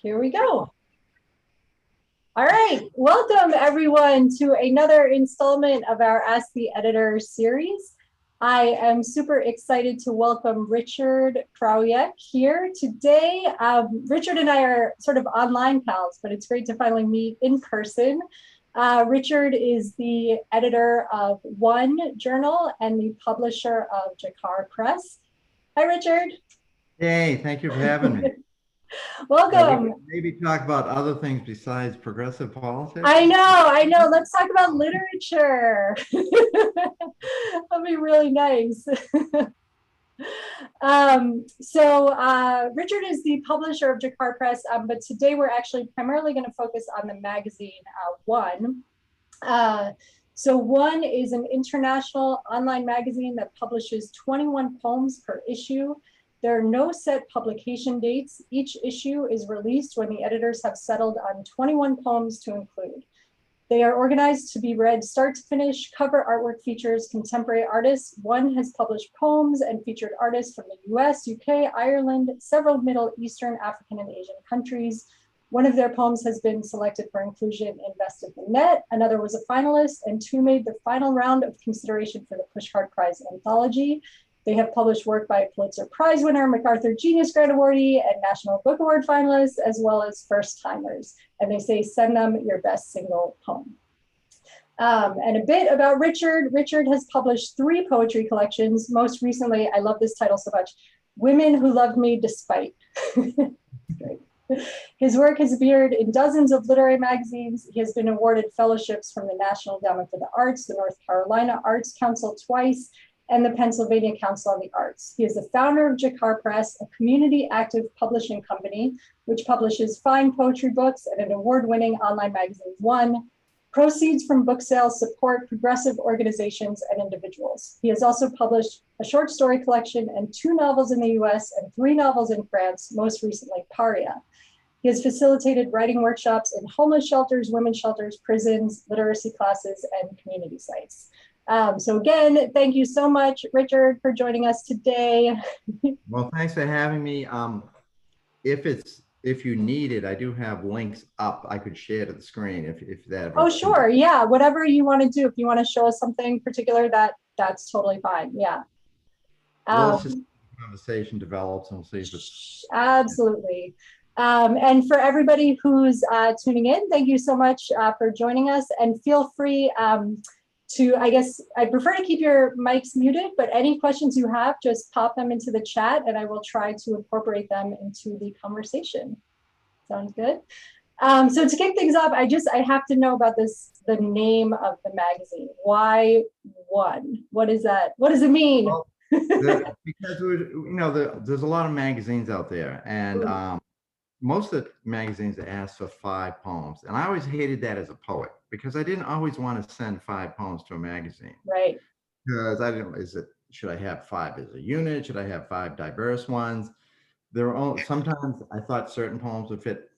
Here we go. All right, welcome everyone to another installment of our Ask the Editor series. I am super excited to welcome Richard Krawiec here today. Richard and I are sort of online pals, but it's great to finally meet in person. Richard is the editor of One Journal and the publisher of Jakar Press. Hi, Richard. Hey, thank you for having me. Welcome. Maybe talk about other things besides progressive politics. I know. Let's talk about literature. That'd be really nice. Richard is the publisher of Jakar Press, but today we're actually primarily going to focus on the magazine One. So One is an international online magazine that publishes 21 poems per issue. There are no set publication dates. Each issue is released when the editors have settled on 21 poems to include. They are organized to be read start to finish. Cover artwork features contemporary artists. One has published poems and featured artists from the US, UK, Ireland, several Middle Eastern, African, and Asian countries. One of their poems has been selected for inclusion in Best of the Net. Another was a finalist, and two made the final round of consideration for the Pushcart Prize anthology. They have published work by Pulitzer Prize winner, MacArthur Genius Grant awardee, and National Book Award finalists, as well as first-timers. And they say, send them your best single poem. And a bit about Richard. Richard has published 3 poetry collections. Most recently, I love this title so much, Women Who Loved Me Despite. Great. His work has appeared in dozens of literary magazines. He has been awarded fellowships from the National Endowment for the Arts, the North Carolina Arts Council twice, and the Pennsylvania Council on the Arts. He is the founder of Jakar Press, a community active publishing company, which publishes fine poetry books and an award-winning online magazine, One. Proceeds from book sales support progressive organizations and individuals. He has also published a short story collection and 2 novels in the US and 3 novels in France, most recently Paria. He has facilitated writing workshops in homeless shelters, women's shelters, prisons, literacy classes, and community sites. So again, thank you so much, Richard, for joining us today. Well, thanks for having me. If you need it, I do have links up. I could share to the screen if that. Oh, sure. Yeah, whatever you want to do. If you want to show us something particular, that's totally fine. Yeah. Well, let's just the conversation develops and we'll see if it's absolutely. And for everybody who's tuning in, thank you so much for joining us, and feel free I guess I prefer to keep your mics muted, but any questions you have, just pop them into the chat and I will try to incorporate them into the conversation. Sounds good? So to kick things off, I have to know about the name of the magazine. Why One? What is that? What does it mean? Well, because there's a lot of magazines out there, and most of the magazines ask for 5 poems, and I always hated that as a poet because I didn't always want to send 5 poems to a magazine. Right. Because I didn't. Should I have 5 as a unit? Should I have 5 diverse ones? Sometimes I thought certain poems would fit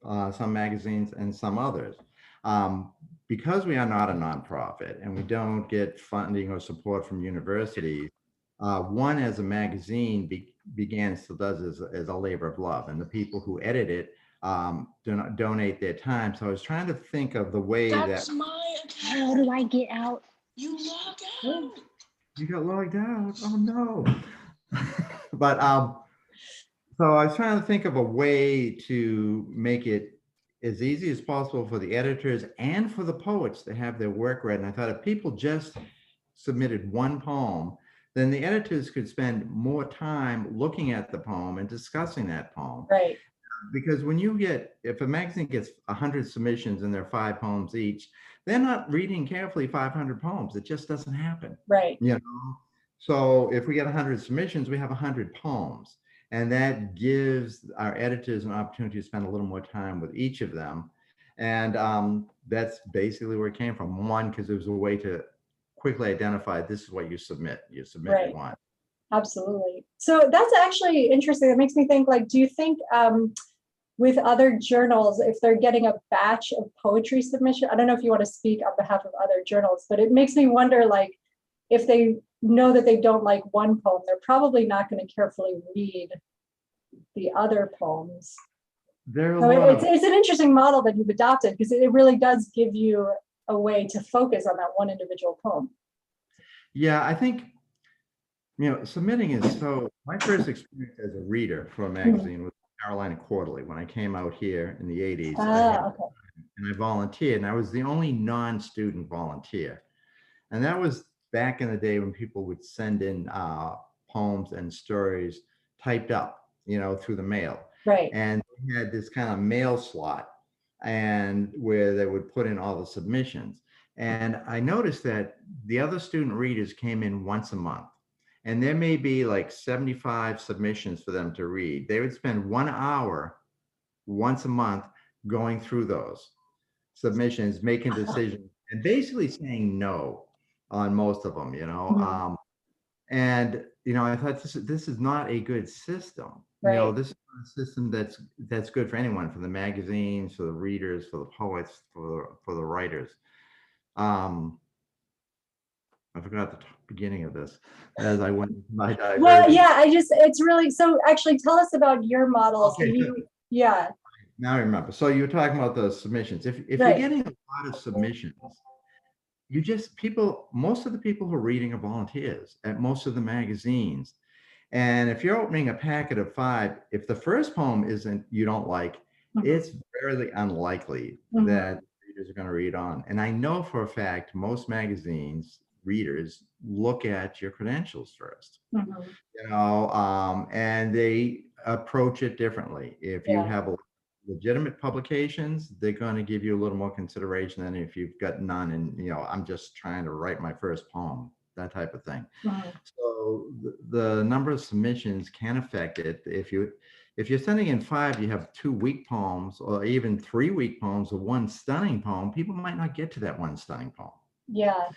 some magazines and some others. Because we are not a nonprofit and we don't get funding or support from universities, One as a magazine began and still does as a labor of love, and the people who edit it donate their time. So I was trying to think of the way That's my account. How do I get out? You logged out. You got logged out. Oh no. But so I was trying to think of a way to make it as easy as possible for the editors and for the poets to have their work read. And I thought if people just submitted 1 poem, then the editors could spend more time looking at the poem and discussing that poem. Right. Because if a magazine gets 100 submissions and they're 5 poems each, they're not reading carefully 500 poems. It just doesn't happen. Right. So if we get 100 submissions, we have 100 poems. And that gives our editors an opportunity to spend a little more time with each of them. And that's basically where it came from. One, because it was a way to quickly identify this is what you submit. You submitted right. One. Absolutely. So that's actually interesting. It makes me think, do you think with other journals, if they're getting a batch of poetry submission, I don't know if you want to speak on behalf of other journals, but it makes me wonder, if they know that they don't like one poem, they're probably not going to carefully read the other poems. there are a So lot of, it's an interesting model that you've adopted because it really does give you a way to focus on that one individual poem. yeah, I think, submitting is so, my first experience as a reader for a magazine was Carolina Quarterly. When I came out here in the 80s, Okay. and I volunteered, and I was the only non-student volunteer. And that was back in the day when people would send in poems and stories typed up, through the mail. Right. And we had this kind of mail slot and where they would put in all the submissions. And I noticed that the other student readers came in once a month. And there may be like 75 submissions for them to read. They would spend 1 hour once a month going through those submissions, making decisions, and basically saying no on most of them, and I thought this is not a good system. Right. This is not a system that's good for anyone, for the magazines, for the readers, for the poets, for the writers. I forgot the beginning of this as I went into my diversion. Well, yeah, it's really, so actually tell us about your models. Okay, yeah. Now I remember. So you were talking about the submissions. If Right. you're getting a lot of submissions, most of the people who are reading are volunteers at most of the magazines. And if you're opening a packet of 5, if the first poem you don't like, it's fairly unlikely that readers are going to read on. And I know for a fact, most magazines readers look at your credentials first, and they approach it differently. If you have legitimate publications, they're going to give you a little more consideration than if you've got none and I'm just trying to write my first poem, that type of thing. So the number of submissions can affect it. If you're sending in 5, you have 2 weak poems or even 3 weak poems or 1 stunning poem, people might not get to that 1 stunning poem. Yeah.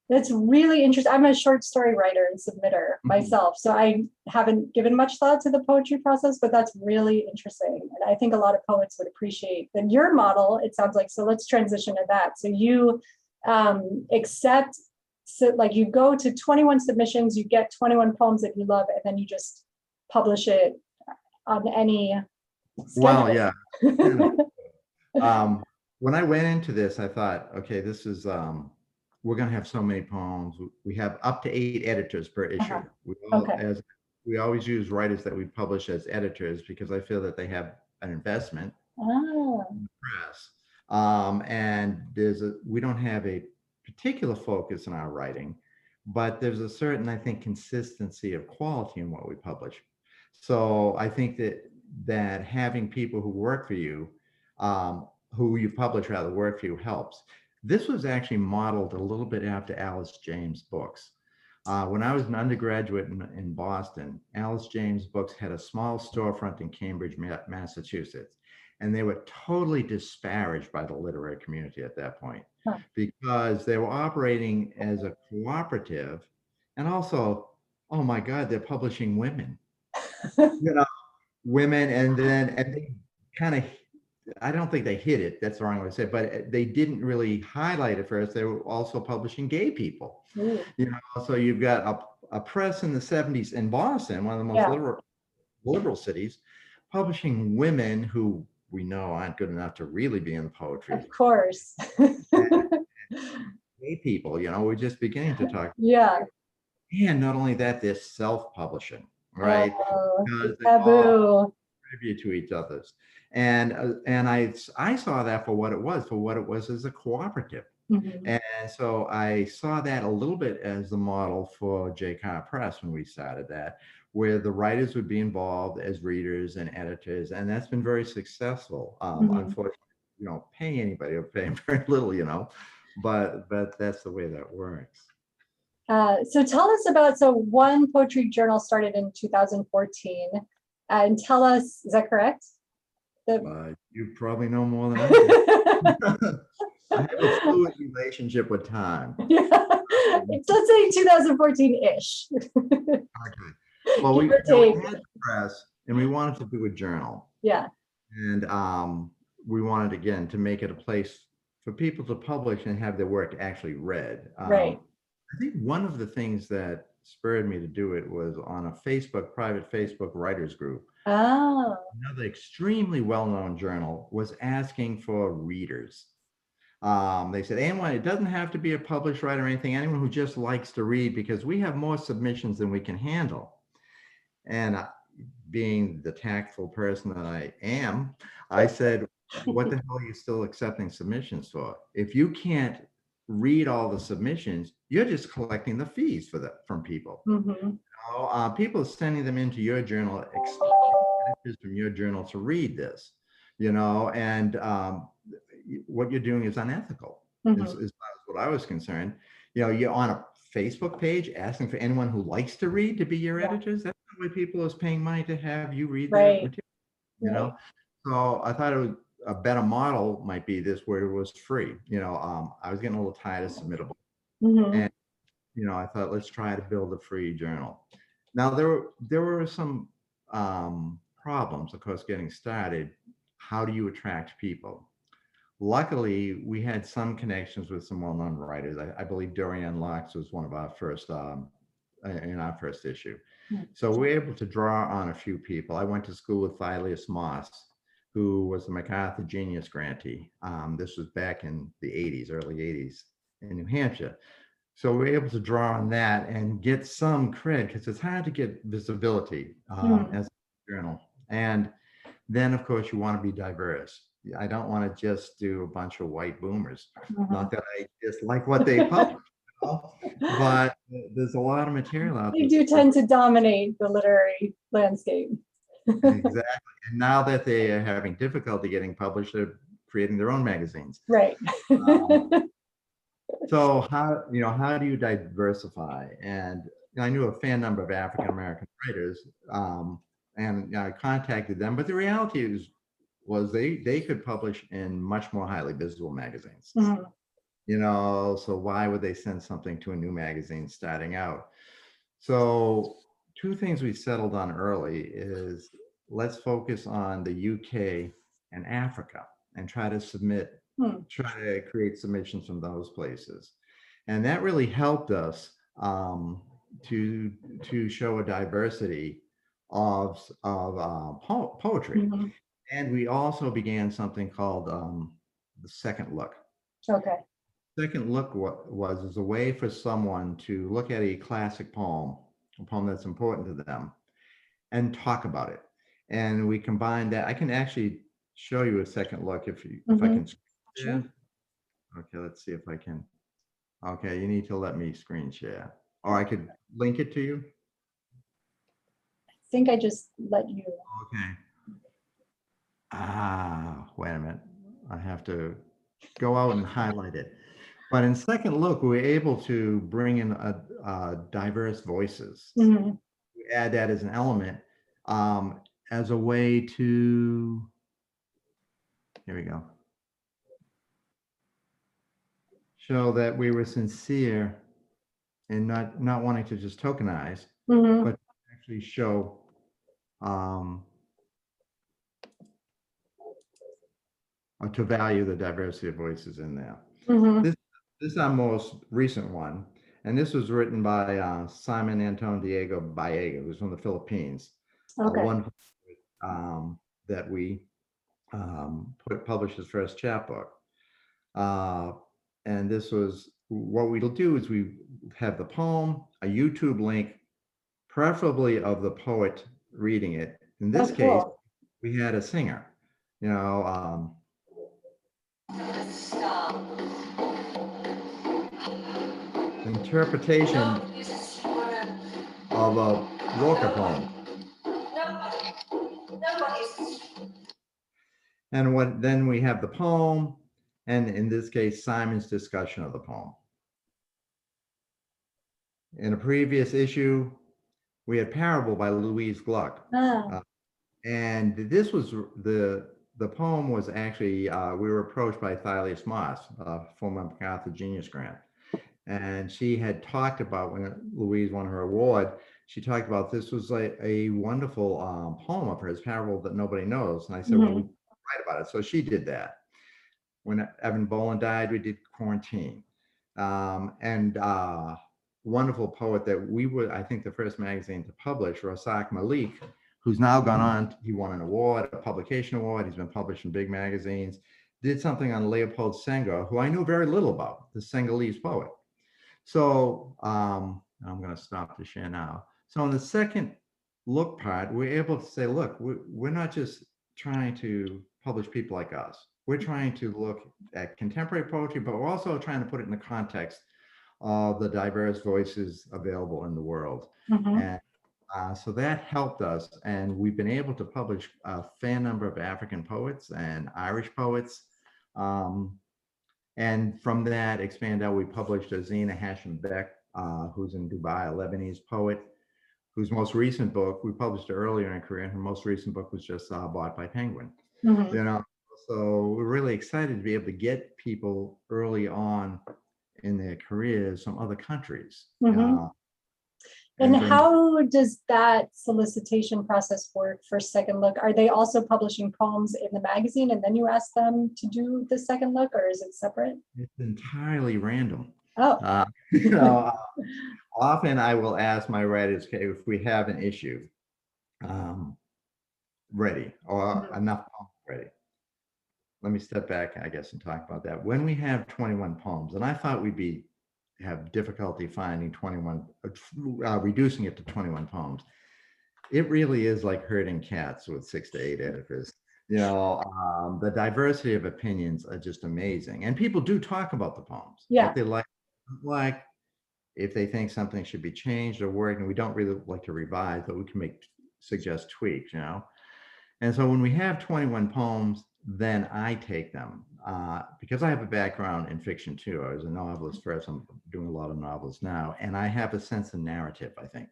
That's really interesting. I'm a short story writer and submitter myself, so I haven't given much thought to the poetry process, but that's really interesting. And I think a lot of poets would appreciate that your model, it sounds like. So let's transition to that. So you accept, so like you go to 21 submissions, you get 21 poems that you love, and then you just publish it on any schedule. Well, yeah. When I went into this, I thought, okay, this is we're going to have so many poems. We have up to 8 editors per issue. We always use writers that we publish as editors because I feel that they have an investment in the press. And we don't have a particular focus in our writing, but there's a certain, I think, consistency of quality in what we publish. So I think that having people who work for you, who you publish rather work for you, helps. This was actually modeled a little bit after Alice James' books. When I was an undergraduate in Boston, Alice James' books had a small storefront in Cambridge, Massachusetts, and they were totally disparaged by the literary community at that point because they were operating as a cooperative, and also, oh my God, they're publishing women, women, and they kind of, I don't think they hid it, that's the wrong way to say it, but they didn't really highlight it first. They were also publishing gay people. So you've got a press in the 70s in Boston, one of the most liberal cities, publishing women who we know aren't good enough to really be in the poetry. Of course. Gay people, we're just beginning to talk. And not only that, they're self-publishing, right? Taboo. Contribute to each other's. And I saw that for what it was as a cooperative. And so I saw that a little bit as the model for J. Carr Press when we started that, where the writers would be involved as readers and editors, and that's been very successful. Unfortunately, you don't pay anybody, or pay very little, but that's the way that works. So tell us about, One Poetry Journal started in 2014, and tell us, is that correct? You probably know more than I do. I have a fluid relationship with time. Let's say 2014-ish. Okay. Well, we had the press, and we wanted to do a journal. And we wanted, again, to make it a place for people to publish and have their work actually read. I think one of the things that spurred me to do it was on a private Facebook writers group. Oh. Another extremely well-known journal was asking for readers. They said, anyone, it doesn't have to be a published writer or anything, anyone who just likes to read, because we have more submissions than we can handle. And being the tactful person that I am, I said, what the hell are you still accepting submissions for? If you can't read all the submissions, you're just collecting the fees from people. People are sending them into your journal, expecting from your journal to read this, and what you're doing is unethical, as far as what I was concerned. You're on a Facebook page asking for anyone who likes to read to be your editors. That's the way people is paying money to have you read their material, So I thought it was a better model might be this, where it was free. I was getting a little tired of submittable. And, I thought, let's try to build a free journal. Now, there were some problems, of course, getting started. How do you attract people? Luckily, we had some connections with some well-known writers. I believe Dorian Locks was one of our first, in our first issue. So we were able to draw on a few people. I went to school with Thilius Moss, who was the MacArthur Genius grantee. This was back in the 80s, early 80s in New Hampshire. So we were able to draw on that and get some cred, because it's hard to get visibility as a journal. And then, of course, you want to be diverse. I don't want to just do a bunch of white boomers. Not that I just like what they publish, but there's a lot of material out there. They do tend to dominate the literary landscape. Exactly. And now that they are having difficulty getting published, they're creating their own magazines. Right. So how do you diversify? And I knew a fair number of African American writers, and I contacted them. But the reality was they could publish in much more highly visible magazines. So why would they send something to a new magazine starting out? So two things we settled on early is, let's focus on the UK and Africa and try to create submissions from those places. And that really helped us to show a diversity of poetry. And we also began something called the Second Look. Okay. Second Look was a way for someone to look at a classic poem, a poem that's important to them, and talk about it. And we combined that. I can actually show you a second look if I can. Sure. Okay, let's see if I can. Okay, you need to let me screen share, or I could link it to you. I think I just let you. Okay. Wait a minute. I have to go out and highlight it. But in Second Look, we were able to bring in diverse voices. We add that as an element, as a way to, here we go, show that we were sincere in not wanting to just tokenize, but actually show to value the diversity of voices in there. This is our most recent one, and this was written by Simon Anton Diego Baega, who's from the Philippines. One that we published his first chapbook. And this was, what we'll do is we have the poem, a YouTube link, preferably of the poet reading it. In this case, we had a singer, interpretation of a Walker poem. And then we have the poem, and in this case, Simon's discussion of the poem. In a previous issue, we had Parable by Louise Gluck. And this was the poem was actually, we were approached by Thilius Moss, former MacArthur Genius Grant. And she had talked about, when Louise won her award, she talked about this was like a wonderful poem of hers, Parable That Nobody Knows. And I said, well, we write about it. So she did that. When Evan Boland died, we did Quarantine. And wonderful poet that we were, I think, the first magazine to publish, Rasak Malik, who's now gone on, he won an award, a publication award. He's been published in big magazines, did something on Leopold Senghor, who I knew very little about, the Senegalese poet. So I'm going to stop the share now. So in the second look part, we're able to say, look, we're not just trying to publish people like us. We're trying to look at contemporary poetry, but we're also trying to put it in the context of the diverse voices available in the world. And so that helped us. And we've been able to publish a fair number of African poets and Irish poets. And from that expand out, we published Azina Hashim Beck, who's in Dubai, a Lebanese poet, whose most recent book, we published it earlier in her career, and her most recent book was just bought by Penguin. You know, so we're really excited to be able to get people early on in their careers from other countries. And how does that solicitation process work for Second Look? Are they also publishing poems in the magazine and then you ask them to do the second look, or is it separate? It's entirely random. Oh. You know, often I will ask my writers, okay, if we have an issue ready or enough poems ready. Let me step back, I guess, and talk about that. When we have 21 poems, and I thought we'd have difficulty finding 21, reducing it to 21 poems. It really is like herding cats with 6 to 8 editors. You know, the diversity of opinions are just amazing. And people do talk about the poems. Yeah. What they like, if they think something should be changed or worked, and we don't really like to revise, but we can suggest tweaks, you know. And so when we have 21 poems, then I take them because I have a background in fiction too. I was a novelist first. I'm doing a lot of novels now, and I have a sense of narrative, I think.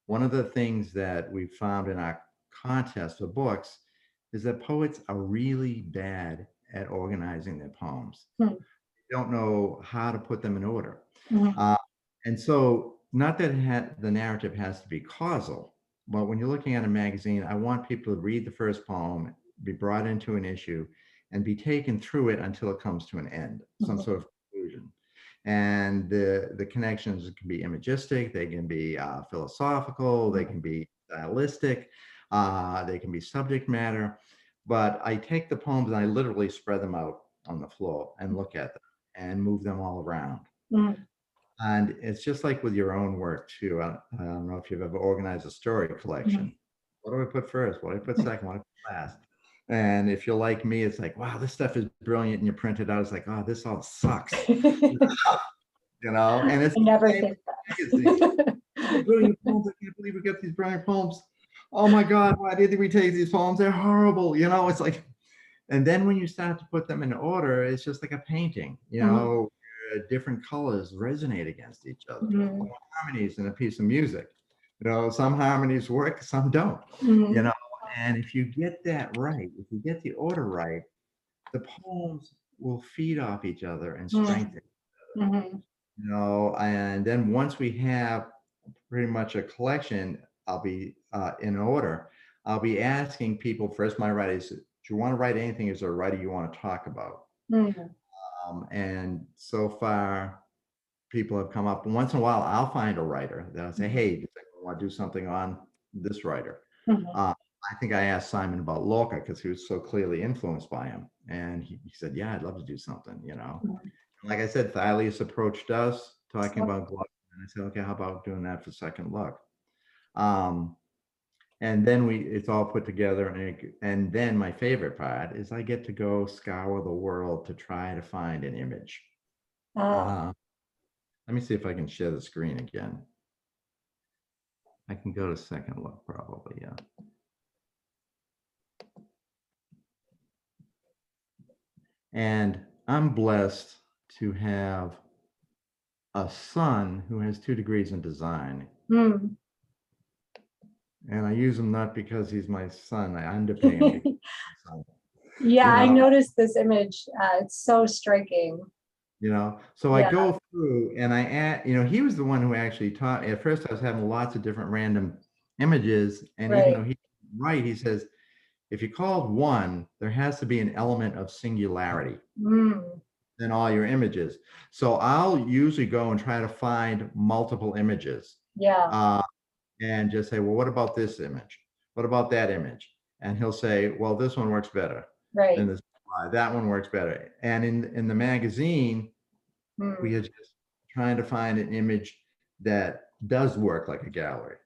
One of the things that we found in our contest for books is that poets are really bad at organizing their poems. They don't know how to put them in order. And so not that the narrative has to be causal, but when you're looking at a magazine, I want people to read the first poem, be brought into an issue, and be taken through it until it comes to an end, some sort of conclusion. And the connections can be imagistic, they can be philosophical, they can be stylistic, they can be subject matter. But I take the poems and I literally spread them out on the floor and look at them and move them all around. And it's just like with your own work too. I don't know if you've ever organized a story collection. What do I put first? What do I put second? What do I put last? And if you're like me, it's like, wow, this stuff is brilliant. And you print it out. It's like, oh, this all sucks. You know, and it's I never think that. Brilliant poems. I can't believe we got these brilliant poems. Oh my God, why did we take these poems? They're horrible. You know, it's like, and then when you start to put them in order, it's just like a painting, you know, different colors resonate against each other. Harmonies in a piece of music. You know, some harmonies work, some don't, you know, and if you get that right, if you get the order right, the poems will feed off each other and strengthen each other. You know, and then once we have pretty much a collection, I'll be in order. I'll be asking people first, my writers, do you want to write anything? Is there a writer you want to talk about? And so far, people have come up. Once in a while, I'll find a writer that I'll say, hey, do you want to do something on this writer? I think I asked Simon about Lorca because he was so clearly influenced by him. And he said, yeah, I'd love to do something, you know. Like I said, Thalius approached us talking about Gluck. And I said, okay, how about doing that for Second Look? And then it's all put together. And then my favorite part is I get to go scour the world to try to find an image. Let me see if I can share the screen again. I can go to Second Look probably, yeah. And I'm blessed to have a son who has 2 degrees in design. And I use him not because he's my son. I underpay him because he's my son. Yeah, you know? I noticed this image. It's so striking. You know, so I go through and I add, you know, he was the one who actually taught. At first, I was having lots of different random images. And even though he says, if you called one, there has to be an element of singularity. than all your images. So I'll usually go and try to find multiple images. Yeah. And just say, well, what about this image? What about that image? And he'll say, well, this one works better Right. than this. That one works better. And in the magazine, we are just trying to find an image that does work like a gallery,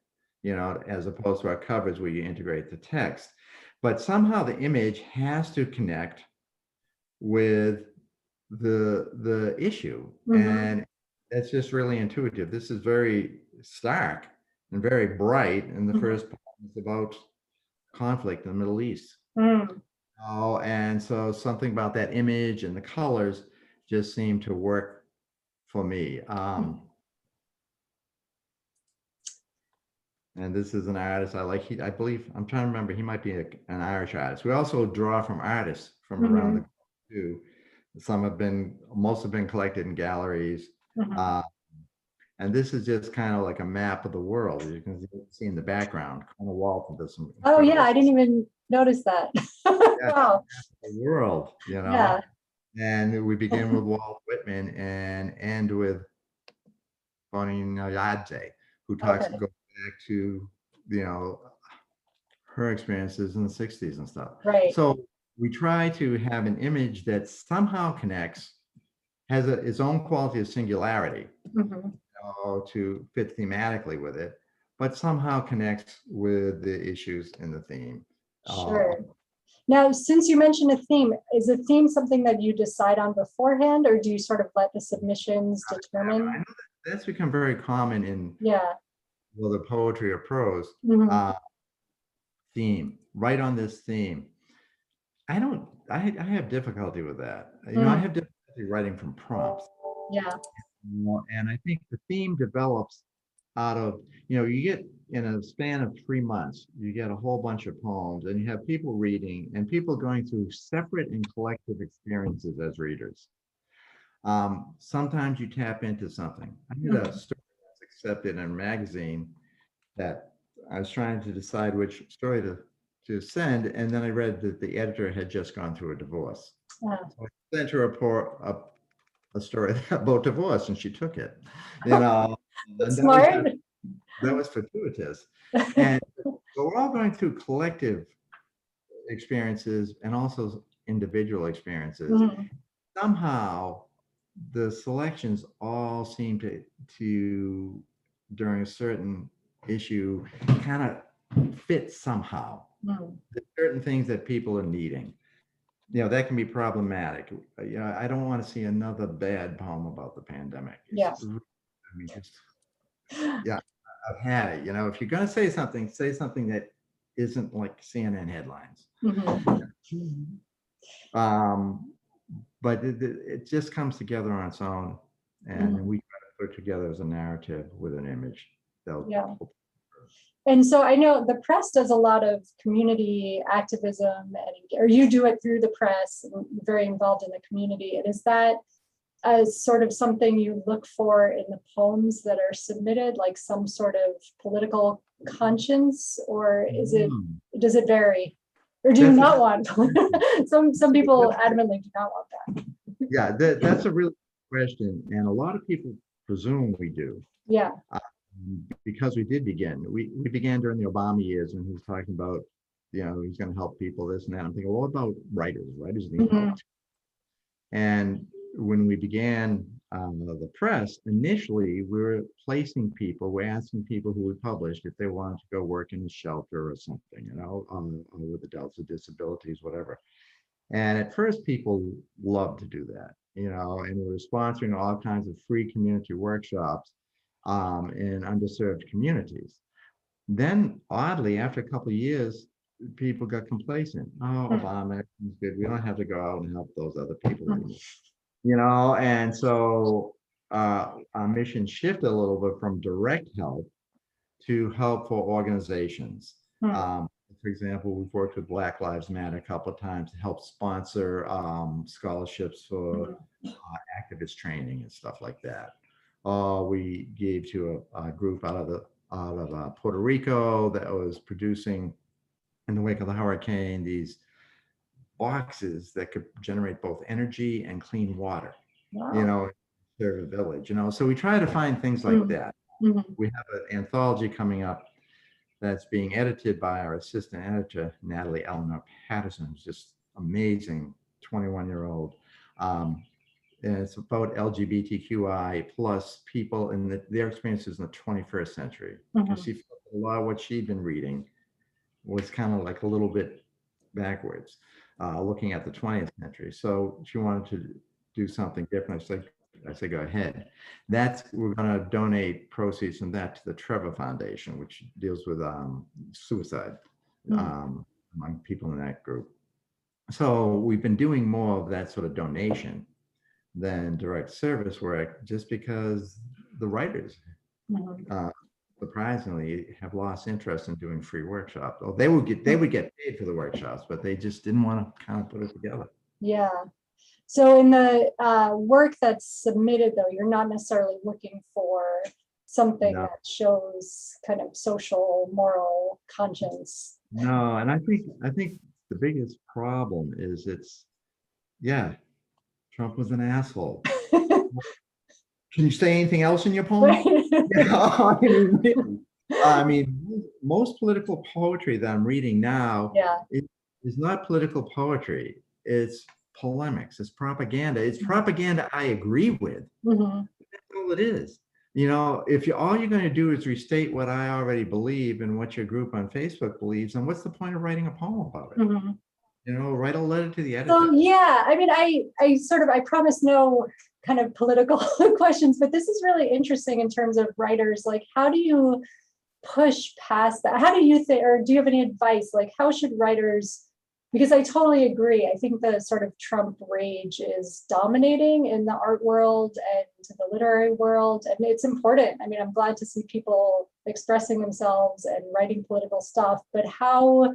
as opposed to our covers where you integrate the text. But somehow the image has to connect with the issue. And it's just really intuitive. This is very stark and very bright. And the first poem is about conflict in the Middle East. Oh, and so something about that image and the colors just seemed to work for me. And this is an artist I like. I believe, I'm trying to remember, he might be an Irish artist. We also draw from artists from around the globe too. Most have been collected in galleries. And this is just kind of like a map of the world. You can see in the background, kind of Walton does some. Oh yeah, I didn't even notice that. Wow. The world, Yeah. And we begin with Walt Whitman and end with Bonnie Nyadze, who goes back to, her experiences in the 60s and stuff. Right. So we try to have an image that somehow connects, has its own quality of singularity, to fit thematically with it, but somehow connects with the issues in the theme. Sure. Now, since you mentioned a theme, is a theme something that you decide on beforehand, or do you sort of let the submissions determine? I know that's become very common in whether poetry or prose. Theme, write on this theme. I have difficulty with that. I have difficulty writing from prompts. Yeah. And I think the theme develops out of, you get in a span of 3 months, you get a whole bunch of poems and you have people reading and people going through separate and collective experiences as readers. Sometimes you tap into something. I had a story that's accepted in a magazine that I was trying to decide which story to send, and then I read that the editor had just gone through a divorce. So I sent her a story about divorce, and she took it. Smart. That was fortuitous. And so we're all going through collective experiences and also individual experiences. Somehow, the selections all seem to during a certain issue kind of fit somehow. There's certain things that people are needing. That can be problematic. I don't want to see another bad poem about the pandemic. I've had it. If you're going to say something that isn't like CNN headlines. But it just comes together on its own, and we try to put together as a narrative with an image. And so I know the press does a lot of community activism, or you do it through the press, and you're very involved in the community. And is that sort of something you look for in the poems that are submitted, like some sort of political conscience, or does it vary? Or do you not want? Some people adamantly do not want that. Yeah, that's a really good question, and a lot of people presume we do. Yeah. Because we did begin. We began during the Obama years, and he was talking about, he's going to help people, this and that. I'm thinking, well, what about writers? Writers need help. And when we began the press, initially we were placing people, we're asking people who we published if they wanted to go work in a shelter or something, with adults with disabilities, whatever. And at first people loved to do that, and we were sponsoring all kinds of free community workshops in underserved communities. Then oddly, after a couple of years, people got complacent. Oh, Obama is good. We don't have to go out and help those other people anymore. And so our mission shifted a little bit from direct help to help for organizations. For example, we've worked with Black Lives Matter a couple of times to help sponsor scholarships for activist training and stuff like that. We gave to a group out of Puerto Rico that was producing, in the wake of the hurricane, these boxes that could generate both energy and clean water. you Wow. know, serve a village, you know. So we try to find things like that. Mhm. We have an anthology coming up that's being edited by our assistant editor, Natalie Eleanor Patterson, who's just amazing 21-year-old. And it's about LGBTQI plus people and their experiences in the 21st century. Because she felt a lot of what she'd been reading was kind of like a little bit backwards, looking at the 20th century. So she wanted to do something different. I said, go ahead. We're going to donate proceeds from that to the Trevor Foundation, which deals with suicide among people in that group. So we've been doing more of that sort of donation than direct service work, just because the writers, uh, surprisingly, have lost interest in doing free workshops. Oh, they would get paid for the workshops, but they just didn't want to kind of put it together. Yeah. So in the work that's submitted, though, you're not necessarily looking for something No. that shows kind of social, moral conscience. No, and I think the biggest problem is Trump was an asshole. Can you say anything else in your poem? I mean, most political poetry that I'm reading now is not political poetry. It's polemics. It's propaganda. It's propaganda I agree with. That's all it is. You know, if all you're going to do is restate what I already believe and what your group on Facebook believes, then what's the point of writing a poem about it? You know, write a letter to the editor. So yeah, I mean, I promise no kind of political questions, but this is really interesting in terms of writers. Like, how do you push past that? How do you think, or do you have any advice? Like, how should writers, because I totally agree. I think the sort of Trump rage is dominating in the art world and the literary world, and it's important. I mean, I'm glad to see people expressing themselves and writing political stuff, but how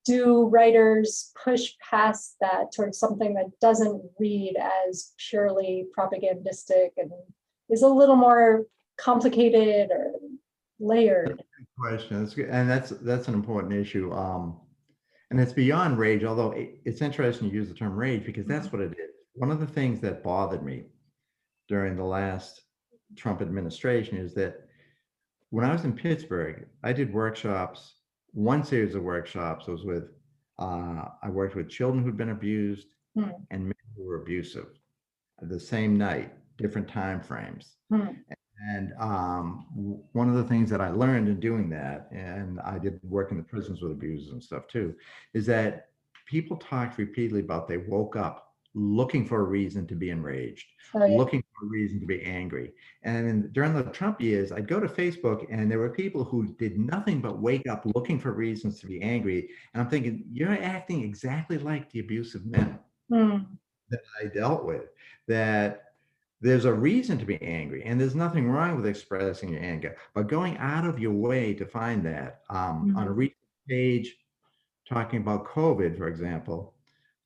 do writers push past that towards something that doesn't read as purely propagandistic and is a little more complicated or layered? Question. And that's an important issue. And it's beyond rage, although it's interesting to use the term rage because that's what it is. One of the things that bothered me during the last Trump administration is that when I was in Pittsburgh, I did workshops. One series of workshops was with, I worked with children who'd been abused and men who were abusive the same night, different time frames. And one of the things that I learned in doing that, and I did work in the prisons with abusers and stuff too, is that people talked repeatedly about they woke up looking for a reason to be enraged, looking for a reason to be angry. And during the Trump years, I'd go to Facebook and there were people who did nothing but wake up looking for reasons to be angry. And I'm thinking, you're acting exactly like the abusive men that I dealt with, that there's a reason to be angry and there's nothing wrong with expressing your anger, but going out of your way to find that. On a recent page talking about COVID, for example,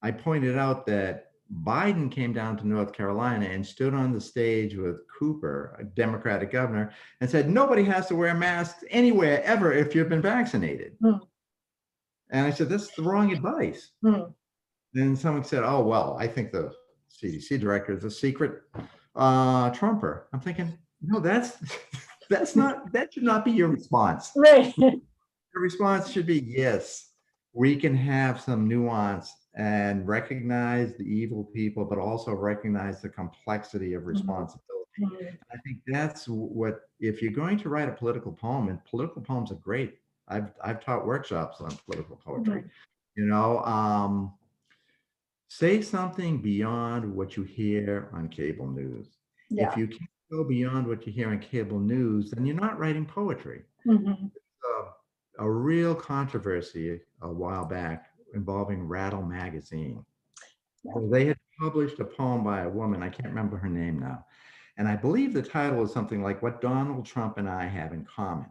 I pointed out that Biden came down to North Carolina and stood on the stage with Cooper, a Democratic governor, and said, nobody has to wear masks anywhere ever if you've been vaccinated. And I said, that's the wrong advice. Then someone said, oh, well, I think the CDC director is a secret Trumper. I'm thinking, no, that should not be your response. Right. Your response should be, yes, we can have some nuance and recognize the evil people, but also recognize the complexity of responsibility. I think that's what, if you're going to write a political poem, and political poems are great. I've taught workshops on political poetry, you know, say something beyond what you hear on cable news. If you can't go beyond what you hear on cable news, then you're not writing poetry. A real controversy a while back involving Rattle magazine. They had published a poem by a woman, I can't remember her name now. And I believe the title was something like What Donald Trump and I Have in Common.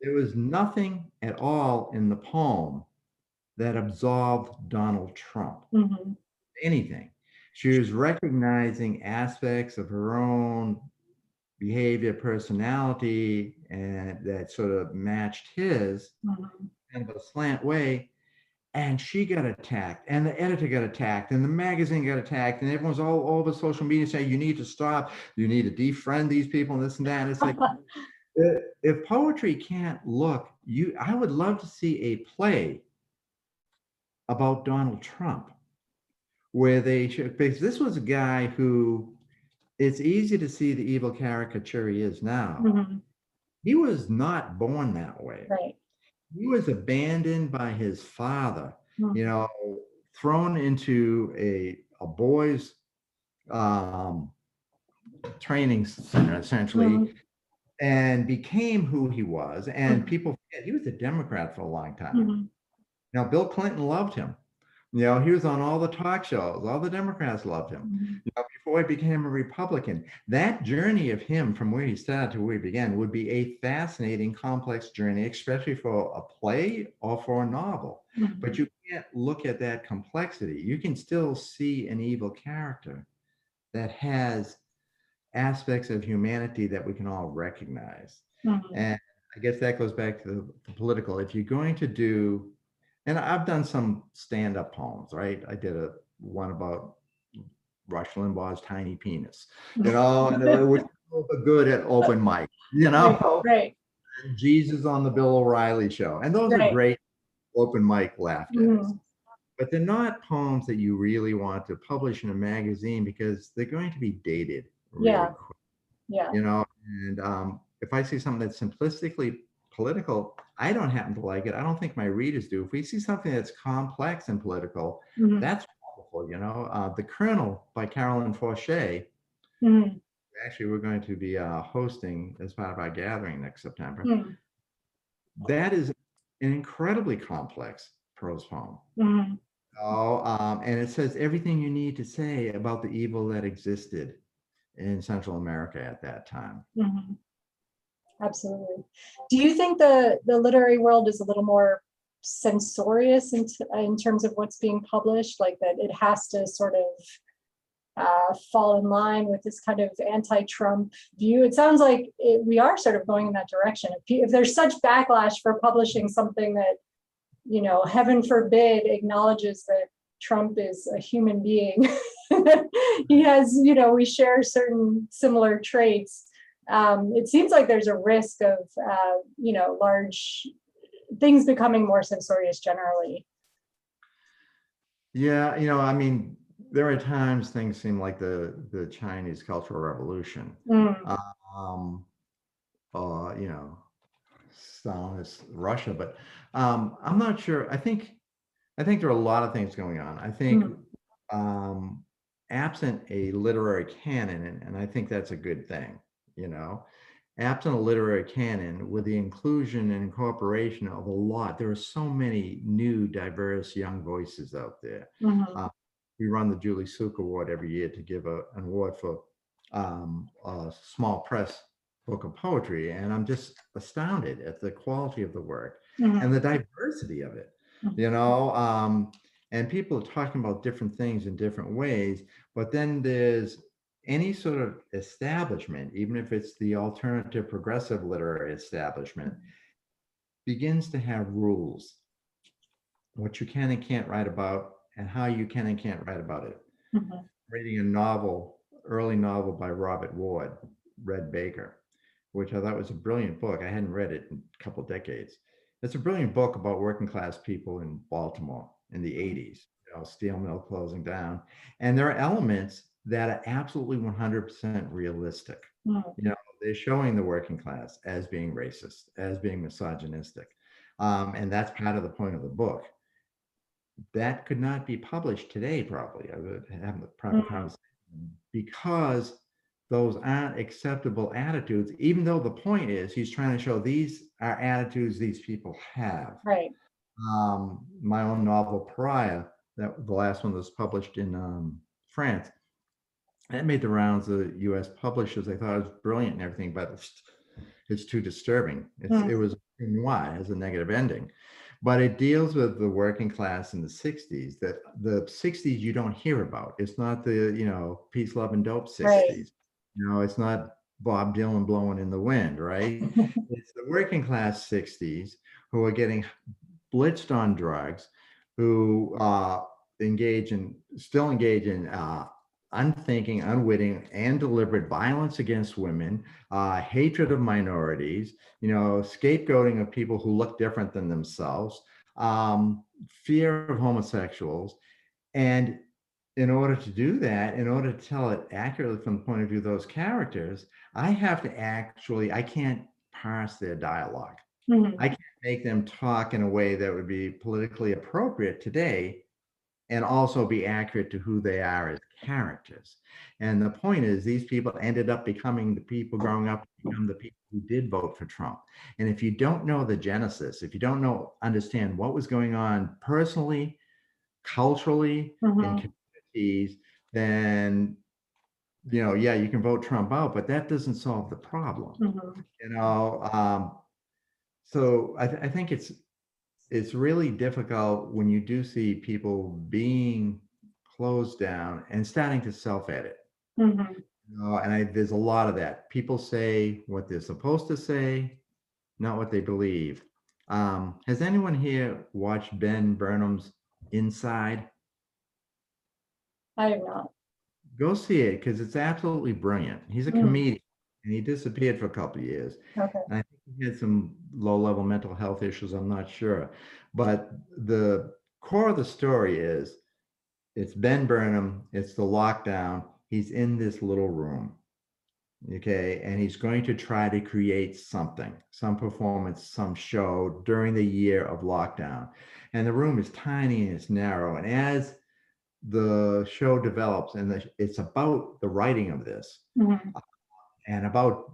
There was nothing at all in the poem that absolved Donald Trump. Anything. She was recognizing aspects of her own behavior, personality, and that sort of matched his kind of a slant way. and she got attacked, and the editor got attacked, and the magazine got attacked, and everyone's all over social media saying, you need to stop, you need to defriend these people, and this and that. And it's like, if poetry can't look, I would love to see a play about Donald Trump, where they should, because this was a guy who, it's easy to see the evil caricature he is now. Mm-hmm. He was not born that way. Right. He was abandoned by his father, Mm-hmm. you know, thrown into a boys' training center, essentially, Mm-hmm. and became who he was. And Mm-hmm. people forget he was a Democrat for a long time. Mm-hmm. Now, Bill Clinton loved him. You know, he was on all the talk shows. All the Democrats loved him. Mm-hmm. You know, before he became a Republican. That journey of him from where he started to where he began would be a fascinating, complex journey, especially for a play or for a novel. Mm-hmm. But you can't look at that complexity. You can still see an evil character that has aspects of humanity that we can all recognize. Mm-hmm. And I guess that goes back to the political. If you're going to do, and I've done some stand-up poems, right? I did one about Rush Limbaugh's tiny penis, you know, and it was good at open mic, you know, Right. Jesus on the Bill O'Reilly show. And those are great open mic laughter. Mm-hmm. But they're not poems that you really want to publish in a magazine because they're going to be dated really quick. Yeah. You know, and if I see something that's simplistically political, I don't happen to like it. I don't think my readers do. If we see something that's complex and political, Mm-hmm. that's wonderful. You know, The Colonel by Carolyn Forche. Mm-hmm. Actually, we're going to be hosting as part of our gathering next September. Mm-hmm. That is an incredibly complex prose poem. Mm-hmm. And it says everything you need to say about the evil that existed in Central America at that time. Mm-hmm. Absolutely. Do you think the literary world is a little more censorious in terms of what's being published, like that it has to sort of fall in line with this kind of anti-Trump view? It sounds like we are sort of going in that direction. If there's such backlash for publishing something that, you know, heaven forbid, acknowledges that Trump is a human being, he has, you know, we share certain similar traits. It seems like there's a risk of, you know, large things becoming more censorious generally. Yeah, you know, I mean, there are times things seem like the Chinese Cultural Revolution. You know, Stalinist Russia, but I'm not sure. I think there are a lot of things going on. I think absent a literary canon, and I think that's a good thing, you know, absent a literary canon with the inclusion and incorporation of there are so many new, diverse young voices out there. We run the Julie Suk Award every year to give an award for a small press book of poetry, and I'm just astounded at the quality of the work and the diversity of it, you know. And people are talking about different things in different ways, but then there's any sort of establishment, even if it's the alternative progressive literary establishment, begins to have rules, what you can and can't write about and how you can and can't write about it. Reading a novel, early novel by Robert Ward, Red Baker, which I thought was a brilliant book. I hadn't read it in a couple of decades. It's a brilliant book about working class people in Baltimore in the 80s, you know, steel mill closing down. And there are elements that are absolutely 100% realistic. You know, they're showing the working class as being racist, as being misogynistic. And that's part of the point of the book. That could not be published today, probably. I would have the proper conversation, because those aren't acceptable attitudes, even though the point is he's trying to show these are attitudes these people have. Right. My own novel, Pariah, that the last one that was published in France, that made the rounds of US publishers. They thought it was brilliant and everything, but it's too disturbing. It was why as a negative ending. But it deals with the working class in the 60s, that the 60s you don't hear about. It's not the, you know, peace, love, and dope 60s. Right. You know, it's not Bob Dylan blowing in the wind, right? It's the working class 60s who are getting blitzed on drugs, who still engage in unthinking, unwitting, and deliberate violence against women, hatred of minorities, scapegoating of people who look different than themselves, fear of homosexuals. And in order to do that, in order to tell it accurately from the point of view of those characters, I can't parse their dialogue. I can't make them talk in a way that would be politically appropriate today and also be accurate to who they are as characters. And the point is, these people ended up becoming the people growing up to become the people who did vote for Trump. And if you don't know the genesis, if you don't understand what was going on personally, culturally, in communities, then yeah, you can vote Trump out, but that doesn't solve the problem. So I think it's really difficult when you do see people being closed down and starting to self-edit. There's a lot of that. People say what they're supposed to say, not what they believe. Has anyone here watched Ben Burnham's Inside? I have not. Go see it because it's absolutely brilliant. He's a comedian and he disappeared for a couple of years. Okay. And I think he had some low-level mental health issues, I'm not sure. But the core of the story is it's Ben Burnham, it's the lockdown. He's in this little room. Okay, and he's going to try to create something, some performance, some show during the year of lockdown. And the room is tiny and it's narrow. And as the show develops, and it's about the writing of this and about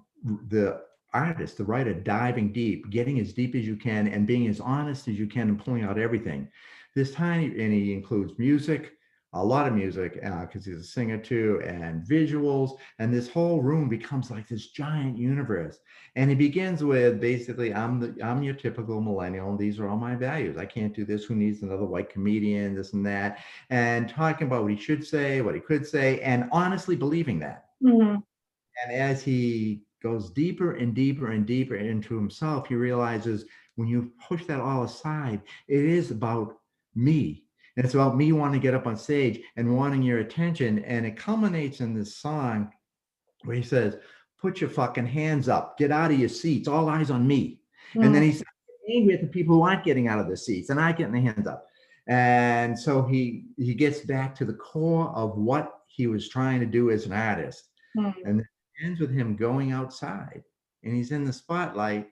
the artist, the writer, diving deep, getting as deep as you can and being as honest as you can and pulling out everything. And he includes music, a lot of music, because he's a singer too, and visuals, and this whole room becomes like this giant universe. And he begins with basically, I'm your typical millennial, and these are all my values. I can't do this. Who needs another white comedian? This and that, and talking about what he should say, what he could say, and honestly believing that. And as he goes deeper and deeper and deeper into himself, he realizes when you push that all aside, it is about me. And it's about me wanting to get up on stage and wanting your attention. And it culminates in this song where he says, put your fucking hands up, get out of your seats, all eyes on me. And then he's angry at the people who aren't getting out of their seats and aren't getting their hands up. And so he gets back to the core of what he was trying to do as an artist. And it ends with him going outside and he's in the spotlight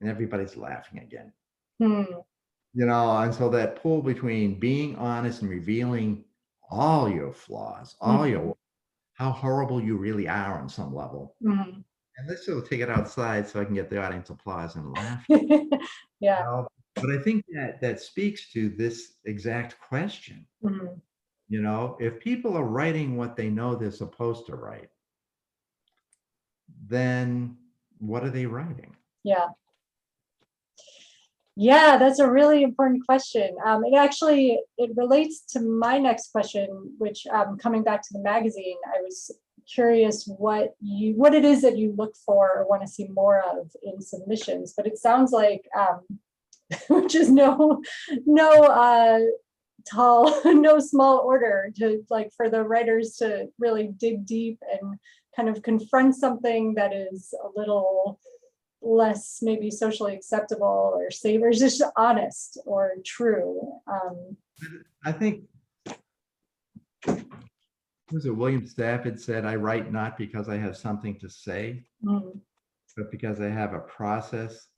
and everybody's laughing again. And so that pull between being honest and revealing all your flaws, how horrible you really are on some level. And let's sort of take it outside so I can get the audience applause and laugh. Yeah. But I think that speaks to this exact question. If people are writing what they know they're supposed to write, then what are they writing? Yeah, that's a really important question. It relates to my next question, which coming back to the magazine, I was curious what it is that you look for or want to see more of in submissions. But it sounds like which is no small order to for the writers to really dig deep and kind of confront something that is a little less maybe socially acceptable or safe or just honest or true. I think, was it William Stafford said, I write not because I have something to say, but because I have a process